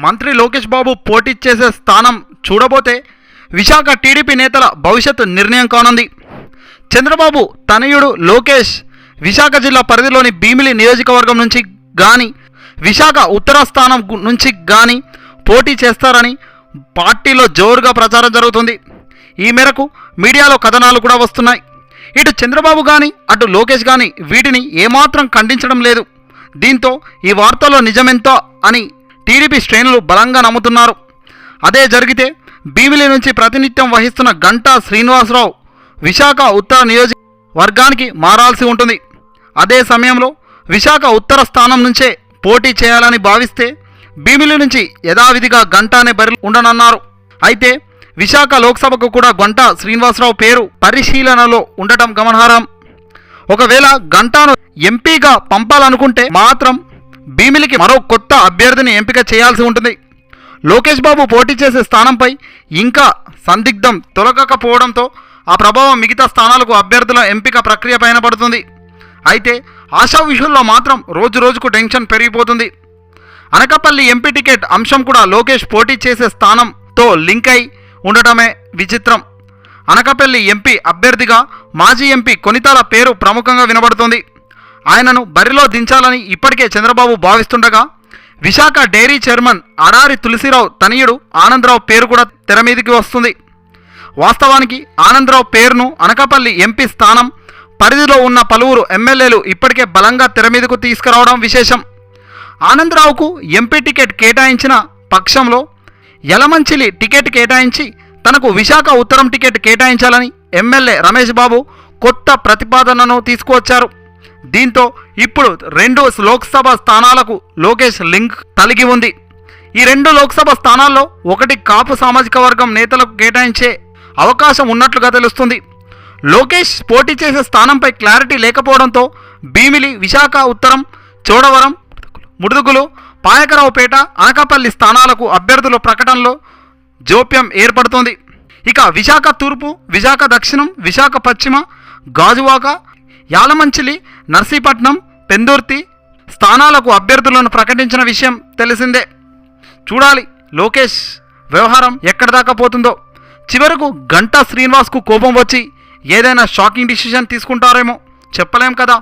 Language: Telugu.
మంత్రి లోకేష్ బాబు పోటీ చేసే స్థానం చూడబోతే విశాఖ టీడీపీ నేతల భవిష్యత్తు నిర్ణయం కానుంది. చంద్రబాబు తనయుడు లోకేష్ విశాఖ జిల్లా పరిధిలోని భీమిలి నియోజకవర్గం నుంచి కానీ విశాఖ ఉత్తర స్థానం నుంచి కానీ పోటీ చేస్తారని పార్టీలో జోరుగా ప్రచారం జరుగుతుంది. ఈ మేరకు మీడియాలో కథనాలు కూడా వస్తున్నాయి. ఇటు చంద్రబాబు కానీ అటు లోకేష్ కానీ వీటిని ఏమాత్రం ఖండించడం లేదు. దీంతో ఈ వార్తలో నిజమెంతో అని టీడీపీ శ్రేణులు బలంగా నమ్ముతున్నారు. అదే జరిగితే భీమిలి నుంచి ప్రాతినిధ్యం వహిస్తున్న గంటా శ్రీనివాసరావు విశాఖ ఉత్తర నియోజకవర్గానికి మారాల్సి ఉంటుంది. అదే సమయంలో విశాఖ ఉత్తర స్థానం నుంచే పోటీ చేయాలని భావిస్తే భీమిలి నుంచి యథావిధిగా గంటానే బరి ఉండనన్నారు. అయితే విశాఖ లోక్సభకు కూడా గంటా శ్రీనివాసరావు పేరు పరిశీలనలో ఉండటం గమనార్హం. ఒకవేళ గంటాను ఎంపీగా పంపాలనుకుంటే మాత్రం భీమిలికి మరో కొత్త అభ్యర్థిని ఎంపిక చేయాల్సి ఉంటుంది. లోకేష్ బాబు పోటీ చేసే స్థానంపై ఇంకా సందిగ్ధం తొలగకపోవడంతో ఆ ప్రభావం మిగతా స్థానాలకు అభ్యర్థుల ఎంపిక ప్రక్రియ పైన పడుతుంది. అయితే ఆశా విషయంలో మాత్రం రోజు రోజుకు టెన్షన్ పెరిగిపోతుంది. అనకాపల్లి ఎంపీ టికెట్ అంశం కూడా లోకేష్ పోటీ చేసే స్థానంతో లింక్ అయి ఉండటమే విచిత్రం. అనకాపల్లి ఎంపీ అభ్యర్థిగా మాజీ ఎంపీ కొనితాల పేరు ప్రముఖంగా వినబడుతోంది. ఆయనను బరిలో దించాలని ఇప్పటికే చంద్రబాబు భావిస్తుండగా విశాఖ డైరీ చైర్మన్ అడారి తులసిరావు తనయుడు ఆనందరావు పేరు కూడా తెర మీదికి వస్తుంది. వాస్తవానికి ఆనందరావు పేరును అనకాపల్లి ఎంపీ స్థానం పరిధిలో ఉన్న పలువురు ఎమ్మెల్యేలు ఇప్పటికే బలంగా తెర మీదకు తీసుకురావడం విశేషం. ఆనందరావుకు ఎంపీ టికెట్ కేటాయించిన పక్షంలో యలమంచిలి టికెట్ కేటాయించి తనకు విశాఖ ఉత్తరం టికెట్ కేటాయించాలని ఎమ్మెల్యే రమేష్ బాబు కొత్త ప్రతిపాదనను తీసుకువచ్చారు. దీంతో ఇప్పుడు 2 లోక్సభ స్థానాలకు లోకేష్ లింక్ కలిగి ఉంది. ఈ 2 లోక్సభ స్థానాల్లో ఒకటి కాపు సామాజిక వర్గం నేతలకు కేటాయించే అవకాశం ఉన్నట్లుగా తెలుస్తుంది. లోకేష్ పోటీ చేసే స్థానంపై క్లారిటీ లేకపోవడంతో భీమిలి, విశాఖ ఉత్తరం, చోడవరం, ముడుగులు, పాయకరావుపేట, అనకాపల్లి స్థానాలకు అభ్యర్థుల ప్రకటనలో జోప్యం ఏర్పడుతోంది. ఇక విశాఖ తూర్పు, విశాఖ దక్షిణం, విశాఖ పశ్చిమ, గాజువాక, యాలమంచిలి, నర్సీపట్నం, పెందుర్తి స్థానాలకు అభ్యర్థులను ప్రకటించిన విషయం తెలిసిందే. చూడాలి లోకేష్ వ్యవహారం ఎక్కడి దాకా పోతుందో. చివరకు గంటా శ్రీనివాస్కు కోపం వచ్చి ఏదైనా షాకింగ్ డిసిషన్ తీసుకుంటారేమో చెప్పలేం కదా.